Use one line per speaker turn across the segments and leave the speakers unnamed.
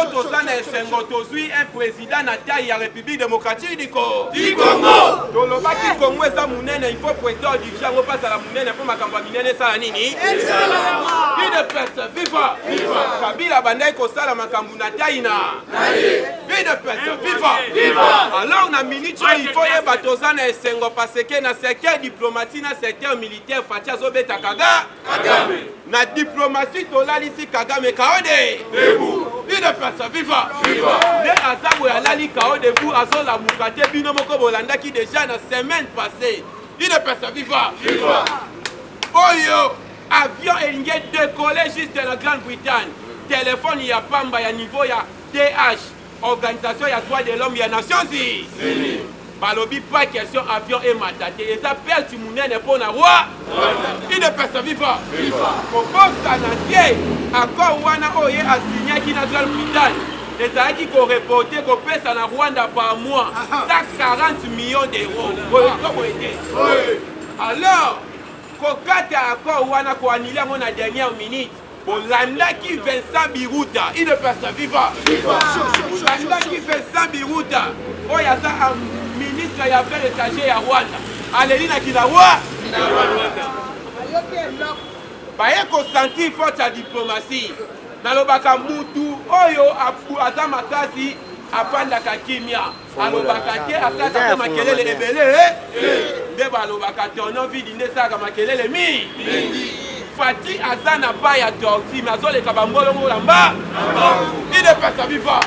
lelo tozana esengo tozwi un président na taille ya République démocratique du Congo. Tolobaki Congo eza munene, il faut président dirige yango pas la munene pour makambo minene sala nini? UDPS viva! Kabila bandai kosala makambo na taille na. UDPS viva! Alors na minute il faut yeba tozana esengo parce que na secteur diplomatique na secteur militaire fatia zobeta Kagame. Na diplomatie tolalisi Kagame kaode. UDPS viva! Ne azabu ya lali kaode vous azola mukate bino moko bolanda ki déjà na semaine passée. UDPS viva! Oyo avion elingi décoller juste de la Grande-Bretagne. Téléphone ya pamba ya niveau ya DH, organisation ya droit de l'homme ya Nations Unies. Balobi pas question avion et matate. Et ça perd munene pour na roi. UDPS viva! Kobosa na tie accord wana oye a signé ki na Grande-Bretagne. Les gens qui ont reporté qu'on paie ça na Rwanda par mois. Ça 40 millions d'euros. Alors, kokate accord wana ko annulé mon dernière minute. Bolandaki Vincent Biruta, UDPS viva! Bolandaki Vincent Biruta. Oya ça ministre ya affaires étrangères ya Rwanda. Alelina Kilawa. Baye ko sentir forte la diplomatie. Nalobaka mutu oyo aza makasi apandaka kimia. Alobaka te asaka makelele ebele. Nde balobaka tono vidi nde saka makelele mi. Fati azana ba ya torti mazoleka bambolongo lamba. UDPS viva!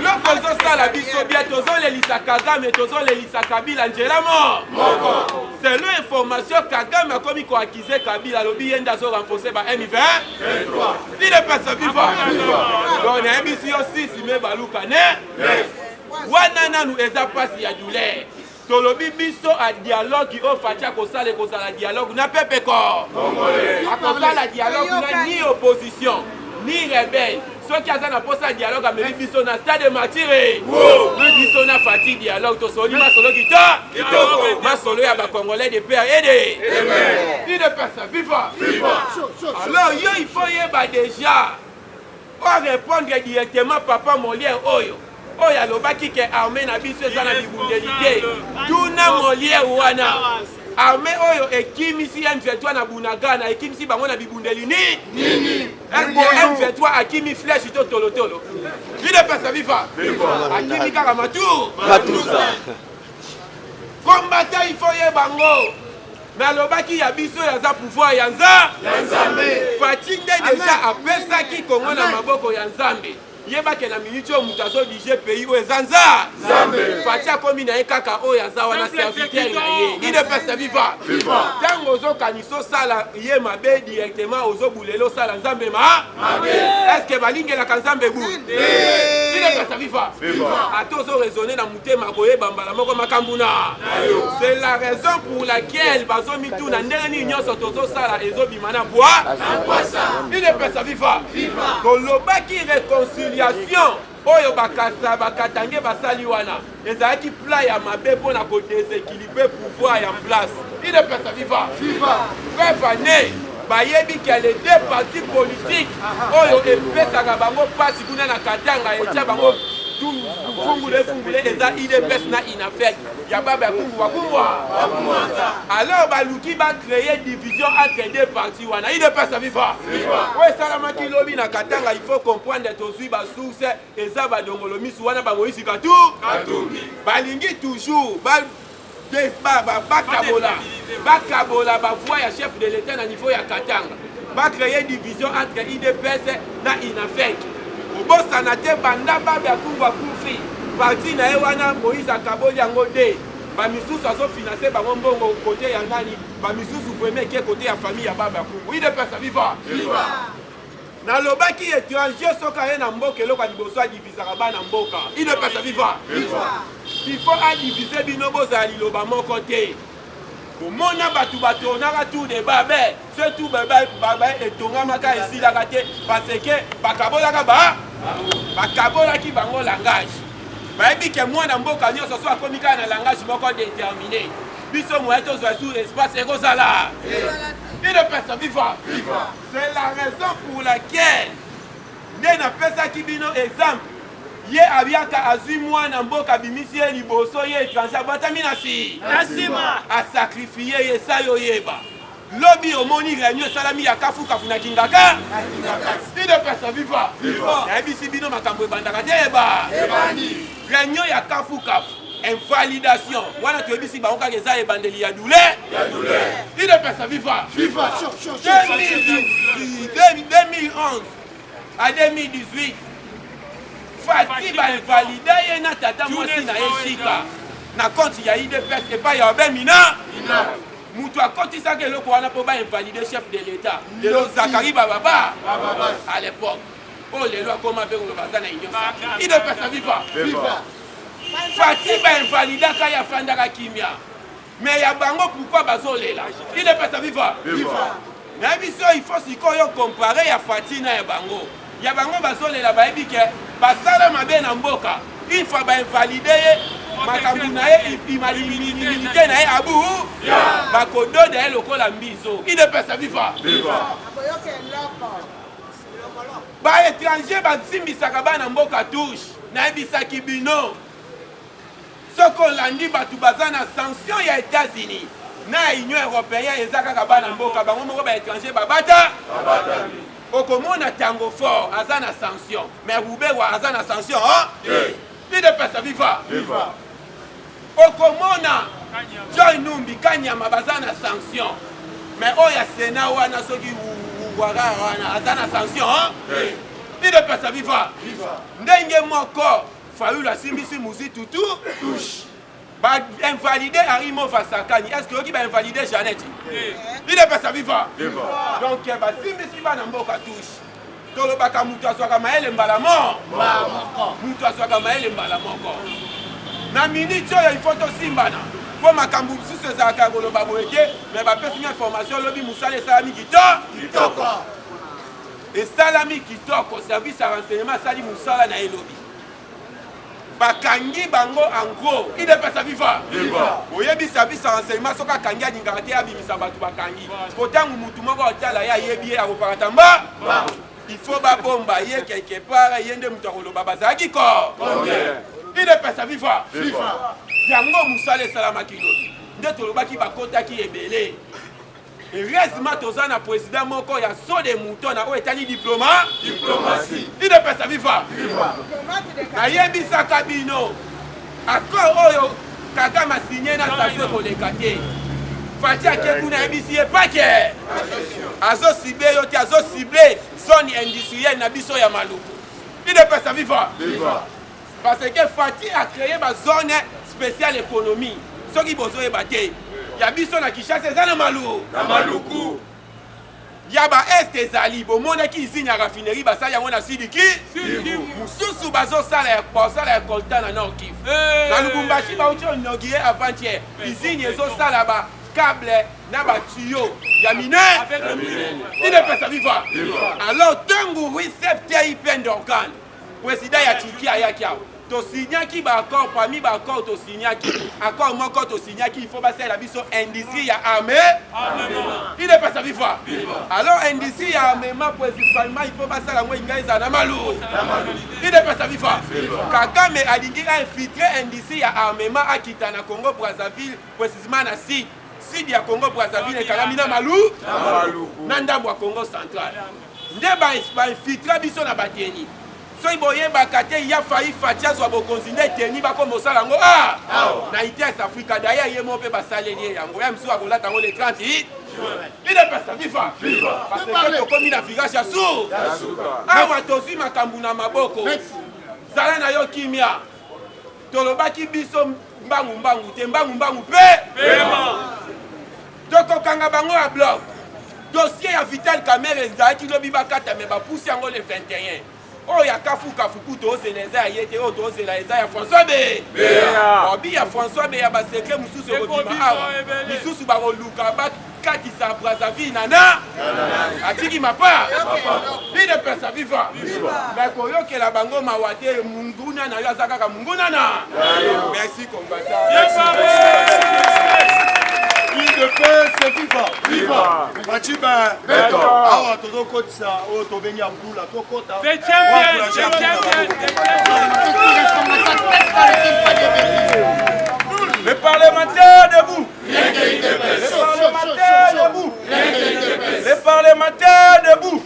Loko zosala biso bia tozolelisa Kagame tozolelisa Kabila njela moko. C'est l'information Kagame akomi ko accuser Kabila lobi yenda zo renforcer ba M23. UDPS viva! Donc na émission 6 me baluka ne. Wana nanu eza pasi ya douleur. Tolobi biso a dialogue o fatia kosala kozala dialogue na pepe ko. Akosala dialogue na ni opposition ni rebelle. Ceux qui ont posé un dialogue avec biso na stade martyre. Biso na fati dialogue to soli masolo kitoko. Masolo ya ba congolais de paix aider. UDPS viva! Alors yo il faut yeba déjà on répondre directement papa Molière oyo. Oya lobaki ke armée na biso eza na bibundelité. Tuna Molière wana. Armée oyo ekimisi M23 na Bunagana ekimisi bango na bibundeli nini? Est-ce que M23 akimi flèche to tolotolo? UDPS viva! Akimi kaka matuza. Combattant il faut yebango. Na lobaki ya biso ya za pouvoir ya Nzambe. Fati déjà apesaki Kongo na maboko ya Nzambe. Yebake na minute o mutazo dije pays o ezanza fatia komi na ekaka o yaza wana serviteur na ye UDPS viva! Tango ozo kaniso sala ye mabe directement ozo bulelo sala Nzambe mabe. Est-ce que balingela ka Nzambe bu? UDPS viva! Atozo raisonner na mutema koyeba mbala moko makambuna. C'est la raison pour laquelle bazo mituna ndeni nyonso tozo sala ezo bimana bwa. UDPS viva! Kolobaki réconciliation oyo bakatange basali wana ezalaki plan ya mabe mpona kodeséquilibre pouvoir ya place. UDPS viva! Prévane bayebi ke les deux partis politiques oyo epesaka bango pasi kuna na Katanga etia bango fungule eza UDPS na inafek ya baba ya kumbwa. Alors baluki ba créer division entre deux partis wana UDPS viva! Ouais salamaki lobi na Katanga il faut comprendre tozui ba source eza ba dongolo misu wana ba Moïse Katumbi. Balingi toujours bakabola ba voix ya chef de l'État na niveau ya Katanga. Ba créer division entre UDPS na inafek. Obosana te banda baba ya kufi. Parti na wana Moïse akaboli yango de. Ba misusu azo financer bango mbongo côté ya ngani. Ba misusu premier ke côté ya famille ya baba Kungu. UDPS viva! Na lobaki étranger soka ye na mboka eloko liboso a diviser bana mboka. UDPS viva! Il faut a diviser bino bozali liloba moko te. Komona batu batonaka tout de babe. Surtout baba etongamaka esilaka te parce que bakabolaka bakabolaki bango langage. Bayebi ke mwana mboka nyonso so akomi kaka na langage moko déterminé. Biso moya tozwa sur espace ekozala. UDPS viva! C'est la raison pour laquelle nde napesaki bino exemple ye abiaka azwi mwana mboka bimisi ye liboso ye étranger abatami na nsima asakrifie ye sa yo yeba lobi omoni réunion esalami ya kafukafu na kingaka ide pesa viva nayebisi bino makambo ebandaka te eba réunion ya kafukafu invalidation wana toyebisi bango kaka eza ebandeli ya douleur ide pesa viva 2011 à 2018 Fati ba invalidé ye na tata mwasi na ye shika na compte ya IDPS epai ya Obemina mutu akotisaka eloko wana mpo ba invalidé chef de l'État lelo Zakari Bababa à l'époque oyo lelo akoma mpe koloba aza na union IDPS viva Fati ba invalidaka ye afandaka kimia mais ya bango pourquoi bazolela IDPS viva nayebi so il faut sikoyo comparer ya Fati na ya bango ya bango bazolela bayebi ke basala mabe na mboka une fois bainvalide ye makambo na ye imalimilité na ye abu bakododa ye lokola mbizo idepesa viva baétranger basimbisaka bana mboka touche nayebisaki bino soki olandi bato baza na sanction ya États-Unis na union européenne eza kaka bana mboka bango moko baétranger babata okomona tango fort aza na sanction mais Rubewa aza na sanction idepesa viva okomona Joy Numbi Kanyama baza na sanction mais oya Sena wana soki wara wana aza na sanction idepesa viva ndenge moko Fayulu asimbisi muzi tutu ba invalidé Arimo Fasakani est-ce que oki ba invalidé Jeannette idepesa viva donc ba simbisi bana mboka touche tolobaka mutu aswaka maele mbala mutu aswaka maele mbala moko na minute oyo il faut tosimbana mpo makambo mosusu ezalaka koloba boyeke mais bapesi nga information lobi mosala esalami kitoko esalami kitoko service ya renseignement asali mosala na elobi bakangi bango en gros idepesa viva oyebi service ya renseignement soki akangi alingaka te abimisa bato bakangi kotango mutu moko otala ye ayebi ye akopakata mba il faut babomba ye quelque part ye nde mutu akoloba bazalaki ko idepesa viva yango mosala esalamaki lobi nde tolobaki bakotaki ebele heureusement toza na président moko ya so de mouton oyo etali diplomatie idepesa viva nayebisaka bino accord oyo kaka masinye na station ekoleka te Fati ake kuna yebisi ye pake azosible yo te azosible zone industrielle na biso ya Maluku idepesa viva parce que Fati a créé ba zone spéciale économie soki bozoyeba te ya biso na Kinshasa eza na Maluku ya ba este ezali bomonaki izini ya raffinerie basali yango na Sud Kivu mosusu bazosala ya coltan na Nord Kivu na Lubumbashi bauti inauguré avant-hier izini ezosala ba câble na ba tuyau ya mineur idepesa viva alors tango recepteur plein d'organes président ya Turquie ayaki awa tosignaki baaccord parmi baaccord tosignaki accord moko tosignaki il faut basala biso industrie ya idepesa viva alors industrie ya armement principalement il faut basala yango ingai eza na Maluku idepesa viva Kagame alingi infiltre industrie ya armement akita na Congo Brazzaville précisément na sud ya Congo Brazzaville ekangami na Maluku na ndambo ya Congo central nde bainfiltre biso na bateni soki boyebaka te ya fayi Fati azwa bokonzi nde eteni bakomosala yango na ITS Africa daya ye mo mpe basaleli ye yango ya misusu akolata yango le 30 idepesa viva parce que tokomi na virage ya sur awa tozwi makambo na maboko zala na yo kimia tolobaki biso mbangu te mbangu mpe tokokanga bango ya bloc dossier ya Vital Kamerhe ezalaki lobi bakata me bapusi yango le 21 oyo ya kafukafuku tozela eza ya ye te oyo tozela eza ya François obi ya François ya basekre mosusu ekobima awa misusu bakoluka bakatisa Brazzaville nana atiki mapa idepesa viva bakoyokela bango mawa te munguna na yo aza kaka munguna na merci combattant
UDPS viva. Viva. Machiba. Beto. Awa todo kotsa o to bengi ambula to kota. Les parlementaires debout. Les parlementaires debout. Les parlementaires debout.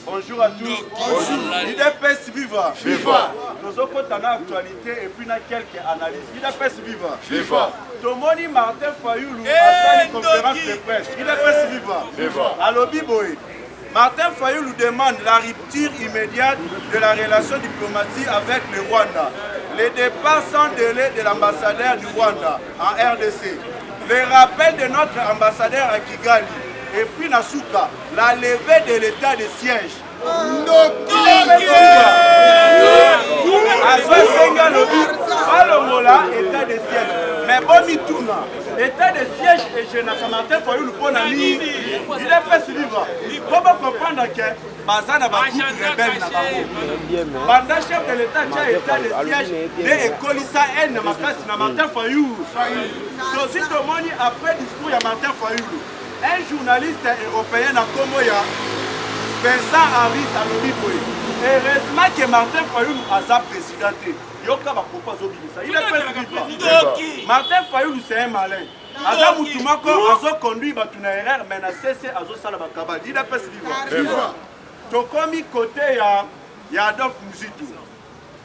Bonjour à tous. UDPS viva. Viva. Nous avons une actualité et puis quelques analyses. UDPS viva. Viva. Tomoni Martin Fayoulou a une conférence de presse. UDPS viva. Viva. Alors Biboy. Martin Fayoulou demande la rupture immédiate de la relation diplomatique avec le Rwanda. Le départ sans délai de l'ambassadeur du Rwanda en RDC. Le rappel de notre ambassadeur à Kigali. Et puis Nasuka, la levée de l'état de siège. État de siège. Mais bon, Mitouna, état de siège et je n'ai pas fait le bon ami. Il est fait suivre. Comment comprendre que Bazana va groupe rebelle na bango. Banda chef de l'état a état de siège de Ekolisa N na Martin Fayoulou. Donc si tout le monde après discours de Martin Fayoulou, un journaliste européen à Komoya, Vincent Harris à l'Oliboy. Heureusement que Martin Fayoulou a sa présidenté. Yoka va proposer au il est président. Martin Fayoulou c'est un malin. Aza Moutoumako a conduit Batuna erreur, mais n'a cessé à Salaba Kabal. Il est président. Tokomi côté il y a Adolphe Mouzitou.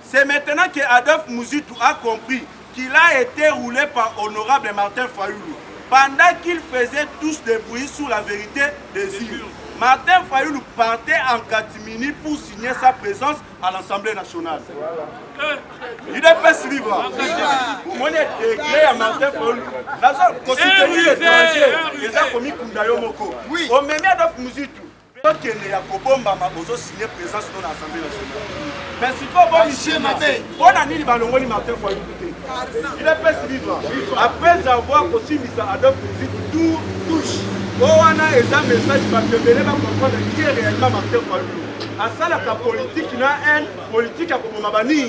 C'est maintenant que Adolphe Mouzitou a compris qu'il a été roulé par honorable Martin Fayoulou. Pendant qu'ils faisaient tous des bruits sur la vérité des îles, Martin Fayoulou partait en catimini pour signer sa présence à l'Assemblée nationale. Il est pas suivant. Mon décret à Martin Fayoulou. La zone considérée l'étranger, les a commis Kundayo Moko. Au même Adolphe Mouzitou. Donc il y a Kobomba Mabozo signé présence dans l'Assemblée nationale. Mais si pas bon Michel Mabé, on a mis le ballon Martin Fayoulou. Il est pas suivant. Après avoir aussi mis à Adolphe Mouzitou, tout touche. On a un message parce que vous allez comprendre qui est réellement Martin Fayoulou. À ça, la politique, il y a une politique à Komomabani.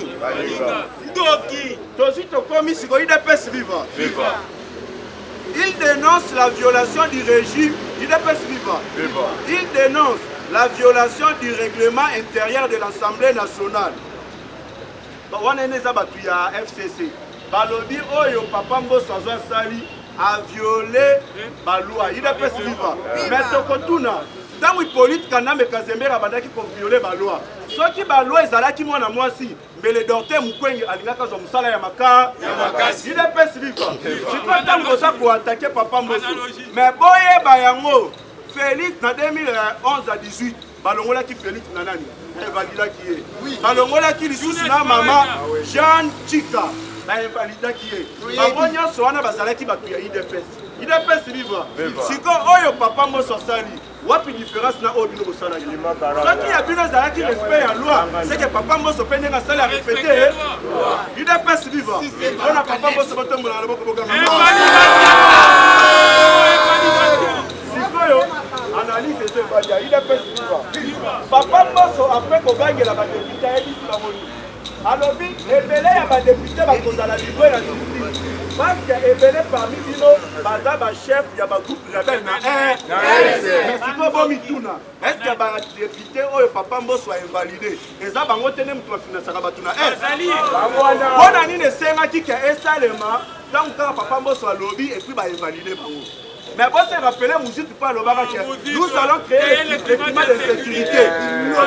Il dénonce la violation du régime. Il dénonce la violation du règlement intérieur de l'Assemblée nationale. On est né à FCC. Balobi Oyo Papa Mbosso Sali a violé Baloua. Il est pas suivant. Mais Tokotuna, dans le politique, quand on a Kazemera Badaki pour violer Baloua. Ceux qui Baloua, ils allaient qui moi na moi si. Mais les docteurs Moukwenge, Alingaka Zomsala Yamaka. Il est pas suivant. Si toi t'as ça pour attaquer Papa Mbosso. Mais Boye Bayango, Félix, en 2011 à 18, Balongola qui Félix Nanani. Evalida qui est. Balongola qui sous na maman Jean Chika. Invalida qui est. Babonya soana bazalaki batu ya IDPS. IDPS livre. Siko oyo Papa Mbosso Sali. Wapi différence na obino bosala yima bara. Ce qui a bien zalaki respect à loi, c'est que Papa Mbosso pendenga sala répéter. IDPS livre. On a Papa Mbosso botombola na boko boga. Siko yo analyse ce badia IDPS livre. Papa Mbosso après ko gagner la député Elise Bamoni. Alors, Ebele a ma député à la livrer la justice. Parce que Ebele parmi nous, Bazaba chef, il y a un groupe rebelle. Mais si vous avez Mitouna, est-ce que le député ou le Papa Mbosso soit invalidé? Et ça, vous avez un financement à Batuna. On a dit que c'est un salement, tant que Papa Mbosso soit lobby et puis invalidé. Mais vous se rappelez, nous allons créer le climat de sécurité. Nous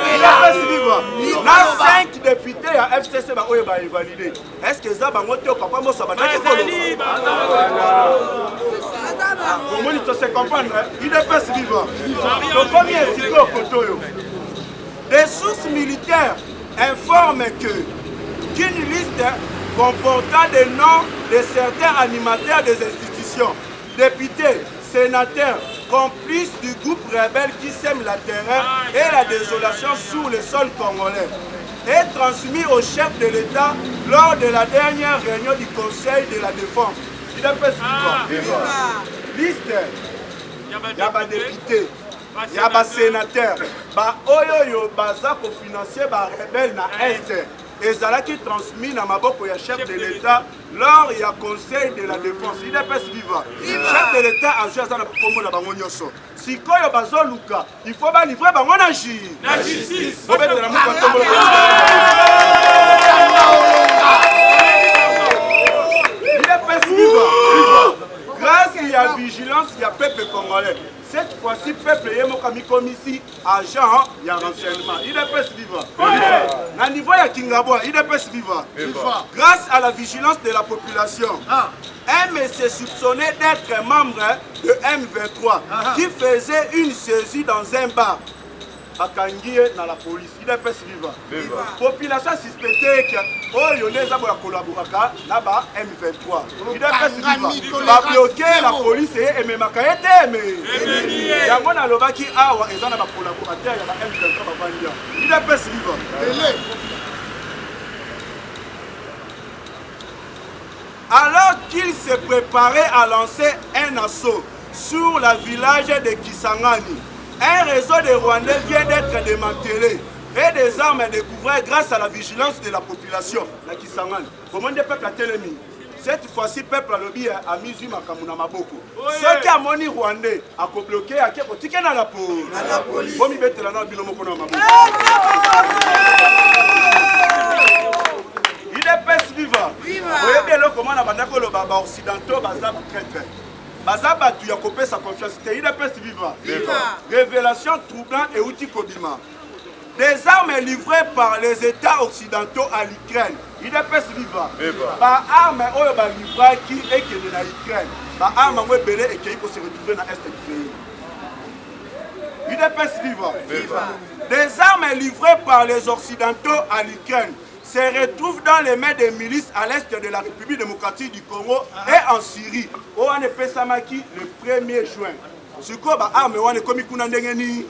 avons 5 députés à FCC qui sont invalidés. Est-ce que ça va monter au Papa Mbosso? Vous se comprendre, il n'est pas vivant. Donc, combien est-ce au Kotoyo? Des sources militaires informent qu'une liste comportant des noms de certains animateurs des institutions, députés, sénateurs, complices du groupe rebelle qui sème la terreur et la désolation sur le sol congolais, est transmis au chef de l'État lors de la dernière réunion du Conseil de la Défense. Il a fait suivant. Liste, il y a des députés, il y a des sénateurs, il y a des financiers, des rebelles dans l'Est. ezalaki transmis na maboko ya chef de l'État lors ya conseil de la défense UDPS viva chef de l'État azwi aza na kombo na bango nyonso sikoyo bazoluka il faut balivre bango na justice obetela muka ntombola UDPS viva grâce à la vigilance il y a peuple congolais. Cette fois-ci, peuple est comme ici, agent, il y a renseignement. Il est pas vivant. À niveau de Kingabo, il est pas vivant. Grâce à la vigilance de la population, M s'est soupçonné d'être membre de M23 qui faisait une saisie dans un bar. Akangié dans la police, il est pas vivant. Population suspectée que oh yoneza boya collaboraka là-bas M23. Il est pas vivant. Va bloquer la police et même makaete mais yango na lobaki awa ezana ba collaborateur ya M23 ba bandia. Il est pas vivant. Alors qu'il se préparait à lancer un assaut sur le village de Kisangani, un réseau de Rwandais vient d'être démantelé et des armes découvertes grâce à la vigilance de la population. La Kisangani. Comment on peuple a télémi? Cette fois-ci, peuple a lobby a mis du makamuna maboko. Ceux qui ont moni Rwandais a bloqué à quelque chose dans la police. Bon, il va être là dans le binomo qu'on a maboko. Il est pas vivant. Vous voyez bien là comment on a bandako le baba occidentaux bazab traître. Bazaba tu as coupé sa confiance. Il est pas vivant. Révélation troublant et outil Kobima. Des armes livrées par les États occidentaux à l'Ukraine. Il est pas vivant. Par armes livrées qui est qui est dans l'Ukraine. Par armes belé et qui peut se retrouver dans l'Est du pays. Il est pas vivant. Des armes livrées par les Occidentaux à l'Ukraine se retrouvent dans les mains des milices à l'est de la République démocratique du Congo et en Syrie. Au Pesamaki le 1er juin. Ce qu'on a armé, on est comme kuna ndengeni.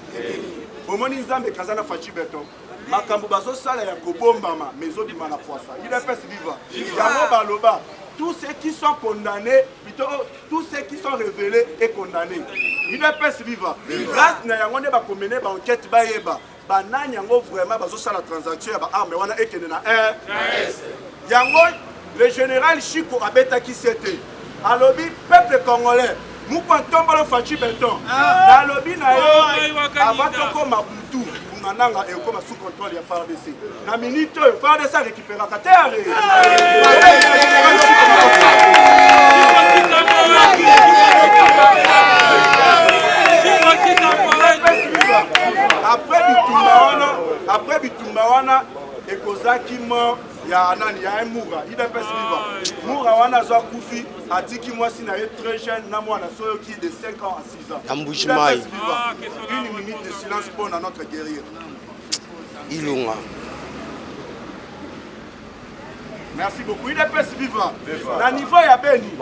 Bomoni nzambe kazana fachi beton. Makambo bazo sala ya kobombama mezo bimana poisa. Il est pas vivant. Yango baloba. Tous ceux qui sont condamnés, plutôt tous ceux qui sont révélés et condamnés. Il est pas vivant. Grâce na yango ne ba komene ba enquête ba yeba. Banani yango vraiment bazo sala transaction ya ba arme wana ekene na yango le général Chiko Abeta qui c'était. Alobi peuple congolais. Mouko ntombolo fachi beton. Na lobi na yo avatoko mabutu. Nanga et comme sous contrôle ya FARDC. Na minute FARDC récupérer la terre. Après Bitumbawana et Kozaki mort ya anani ya Moura. Il est pas vivant. Moura wana zo kufi atiki mwasi na très jeune na mwana soyo qui de 5 ans à 6 ans.
Ambushimai.
Une minute de silence pour notre guerrier.
Ilunga.
Merci beaucoup. Il est pas vivant. À niveau ya Beni,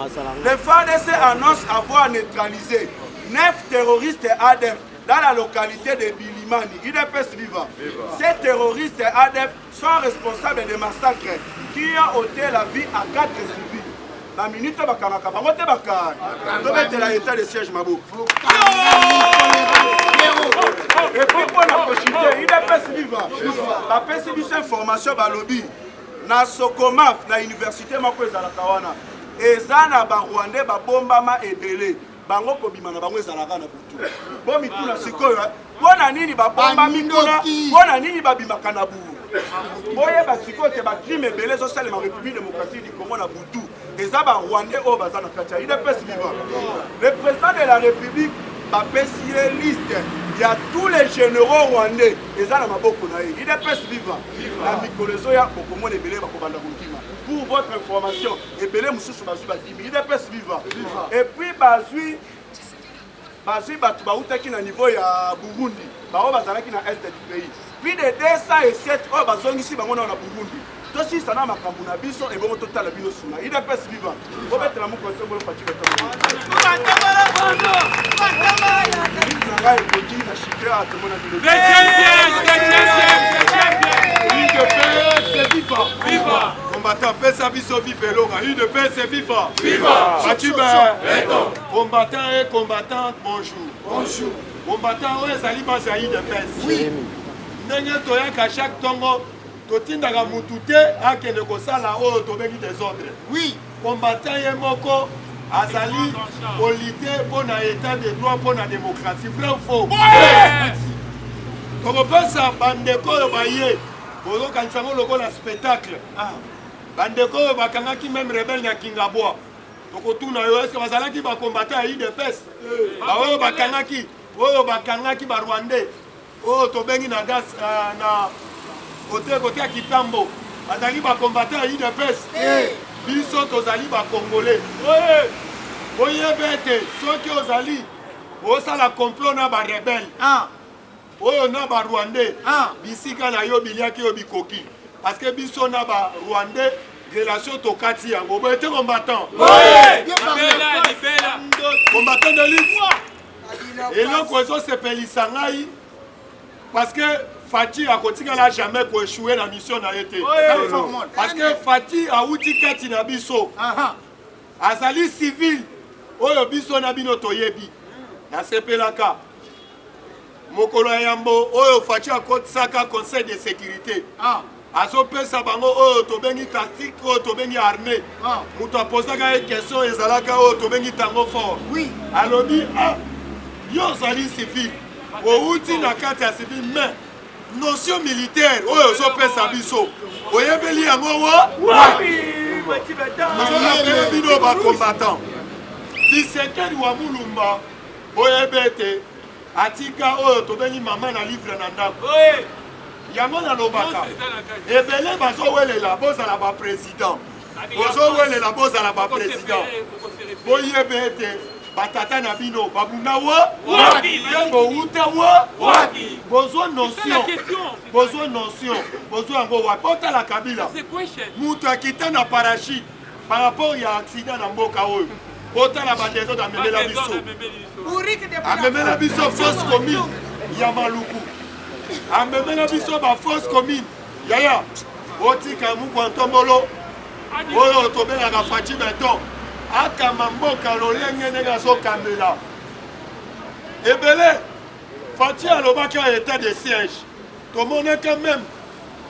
les FARDC annoncent avoir neutralisé 9 terroristes ADF dans la localité de Bilimani. Il est pas vivant. Ces terroristes ADF sont responsables des massacres qui ont ôté la vie à 4 civils. La minute bakamaka bangote baka. Dobe la état de siège mabou. Et puis pour la prochaine, il est pas vivant. La PCBC information balobi. Na Sokoma na université mako ezalaka wana ezana ba Rwandais ba bombama ebele bango kobima na bango ezalaka na butu bo mituna sikoyo bona nini ba bomba mikuna bona nini ba bimaka na buru boye ba sikoyo te ba crime ebele zo sala ma République démocratique du Congo na butu eza ba Rwandais o bazana katia il est pas vivant. Le président de la République ba pesier liste. Il y a tous les généraux rwandais. Il est pas vivant. La Mikolezoya, pour votre information, il est pas vivant. Et puis, Bazui, qui est au niveau de Burundi, qui est à l'est du pays. Plus de 207 ans, ici, dans Burundi. Tout si ça n'a pas biso et bon total la bino suna. Il est pas vivant. Faut mettre la mou contre le fatigué. Combattant pesa biso vive longa. Une paix c'est vivant. Viva. Fatigué. Combattant et combattant bonjour. Bonjour. Combattant ouais zali mazaï de paix. Oui. Ndenge toya ka chaque tongo
totindaka mutu te akende kosala oyo tobengi désordre. Oui, combattant ye moko azali polité pour na état de droit pour na démocratie. Vrai ou faux? Tokopesa bandeko oyo baye bozokanisa ngo lokola spectacle. Bandeko oyo bakangaki même rebelle na Kingabwa. Tokotuna yo est-ce que bazalaki bakombata ya UDPS? Oyo bakangaki ba Rwandais. Oh, tobengi na gas na côté ya Kitambo. Bazali bakombata ya UDPS. Biso tozali ba Congolais. Oyebete soki ozali osala complot na ba rebelle. Oyo na ba Rwandais. Bisika na yo biliaki yo bikoki. Parce que biso na ba Rwandais relation tokati yango. Bo ete combattant. Combattant de lutte. Et là quoi ça sepelisa ngai parce que Fati a continué à jamais pour échouer la mission n'a été. Parce que Fati a outi kati na biso. Azali civil. Oyo biso na bino toyebi. Na sepelaka. Mokolo yambo oyo Fati a kotsaka conseil de sécurité. Azopesa bango oyo tobengi tactique oyo tobengi armée. Muto aposaka une question ezalaka oyo tobengi tango fort. Oui. Alobi yo zali civil. Outi na kati ya civil mais notion militaire oyo zopesa biso. Oyebeli yango Nous bino ba combattant. Tisekedi wa Mulumba oyebete atika oyo tobengi mama na livre na ndako. Yango na lobaka. Ebele bazo welela bozala ba président. Bozo welela bozala ba président. Oyebete batata na bino babunda wo uta wo besoin notion besoin yango wa pota la Kabila mutu akita na parachute par rapport ya accident na mboka oyo pota la bandezo da memela biso amemela biso fausse commune ya Maluku amemela biso ba fausse commune yaya otika mu kwantombolo oyo tobelaka Fati Beton akama mboka lolenge nega zokambela ebele Fati alobaki en état de siège tomone quand même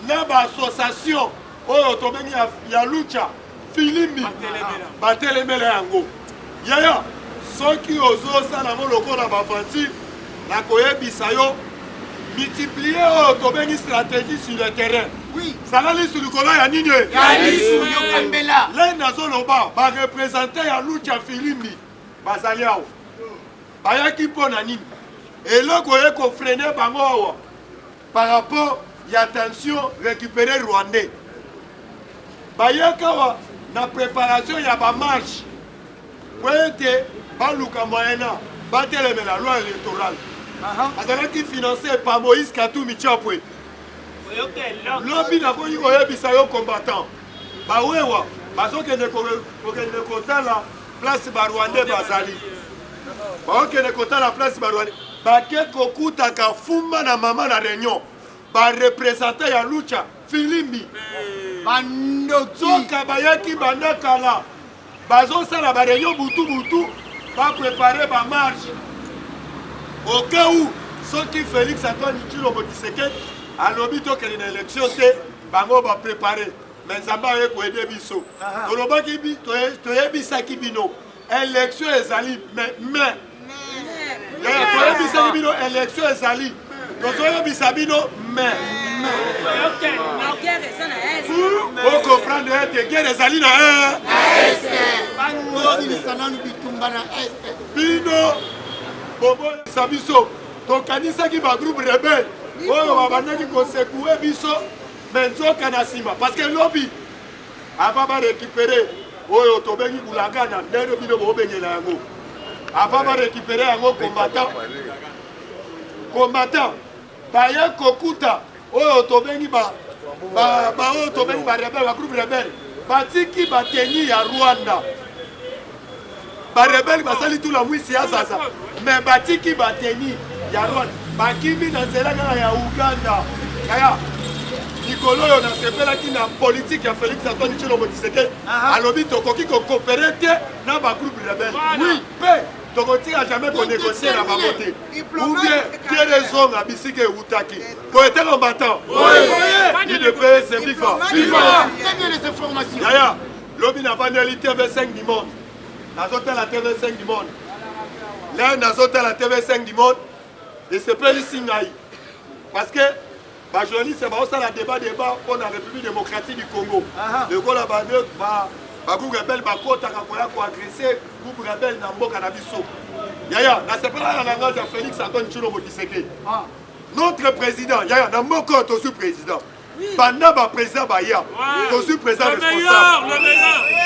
na ba association oyo tobengi ya lucha Filimbi batelemela yango yaya soki ozosala mo lokola bafanti na koyebisa yo multiplier oyo tobengi stratégie sur le terrain. Oui. Ça va aller sur le colon ya nini? Là nazoloba ba représenter ya lucha Filimbi bazali awo. Bayaki pona nini? Et là ko freiner bango par rapport ya tension récupérer Rwandais. Bayaka wa na préparation ya ba marche. Poete baluka moyena batele la loi électorale. Azalaki financé par Moïse Katumbi Chapwe. Lobby na boyi oyebisa yo combattant. Ba wewa bazokende kota la place ba Rwandais bazali. Ba okende kota la place ba Rwandais. Ba ke kokuta ka fumba na mama na réunion. Ba représentant ya lucha Filimbi. Bandoki bayaki bandakala. Bazo sala ba réunion butu ba préparer ba marche. Au cas où ceux qui Félix Antoine Tshilombo Tshisekedi a lobby to qu'une élection te bango va préparer mais ça va ko aider biso to lobaki bi to yebisaki bino élection ezali mais to yebisaki bino élection ezali to yebisaki bino mais pour comprendre que guerre ezali na bino bobo sabiso to kanisa ki ba groupe rebelle oyo babandaki ko secouer biso menzo kana sima parce que lobby avant ba récupérer oyo to bengi bulangana ndero bino bo bengela yango avant ba récupérer yango combattant baya kokuta oyo to bengi ba oyo to bengi ba rebelle ba groupe rebelle batiki bateni ya Rwanda ba rebelle basali tout la mwisi ya sasa mais batiki bateni ya Rwanda bakimi na nzela ya Uganda kaya likolo yo na sepelaki na politique ya Félix Antoine Tshilombo Tshisekedi alobi tokoki ko coopérer te na ba groupe rebelle oui pe tokotika jamais konégocier na bango te ou bien tie les hommes na bisika eutaki koyete combattant UDPS FIFA yaya lobi na vandeli TV5 du monde nazotala TV5 du monde là nazotala TV5 du monde esepelisi ngai parce que bajournaliste baosala débat pour la République démocratique du Congo lekola bagroupe rebelle bakotaka koya koagresse groupe rebelle na mboka na biso yaya nasepelaka na ngage ya Félix Antoine Tshilombo Tshisekedi notre président yaya na mboka tozwi président pendant baprésident baya tozwi président responsable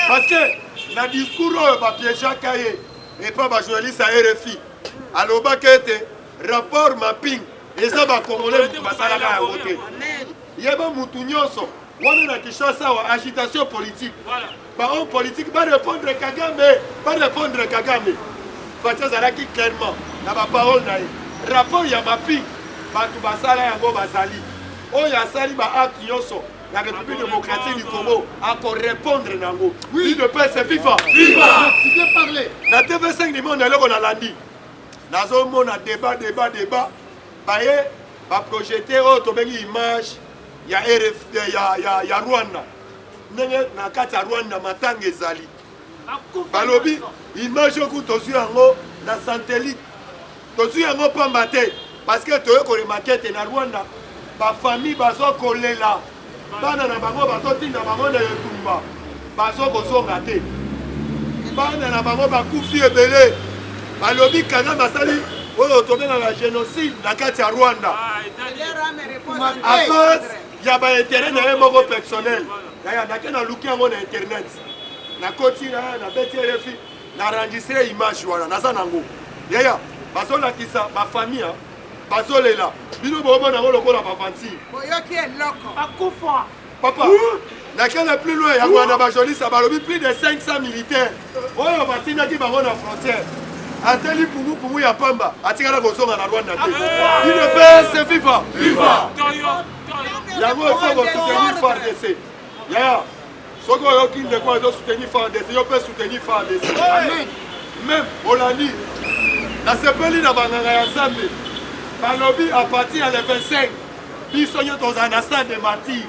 parce que na discours oyo bapiégeaka ye epa bajournaliste ya RFI alobaki ete rapport mapping eza bakongolais mutu basalaka yango te yeba mutu nyonso wana na Kinshasa wa agitation politique bahomme politique barépondre Kagame Fathi azalaki clairement na baparole na ye rapport ya mapping bato basala yango bazali oyo asali baacte nyonso la République démocratique du Congo akorépondre nango UDPS FIFA na TV5 du monde eloko nalandi nazomona débat baye baprojete oyo tobengi image ya Rwanda ndenge na kati ya Rwanda matanga ezali balobi image oyo tozwi yango na satellite tozwi yango pamba te parce que toye koremake ete na Rwanda bafamille bazokolela bana na bango bazotinda bango na etumba bazokozonga te bana na bango bakufi ebele balobi Kagame basali oyo tobengaka génocide na kati ya Rwanda à cause ya baintérêt na ye moko personnel yaya nake naluki yango na internet nakoti na beti RFI naenregistre image wana naza nango yaya bazolakisa bafamille bazolela bino bomona yango lokola bavanti papa nakende plus loin yango wana bajournaliste balobi plus de 500 militaires oyo batindaki bango na frontière ateli pumu ya pamba atikala kozonga na Rwanda te UDPS FIFA yango ifo kosoutenir FARDC yaya soki oyoki ndeko ezosoutenir FARDC yo mpe soutenir FARDC même olandi nasepeli na banganga ya Nzambe balobi a partir ya le 25 biso nyo tozala na stade de martyr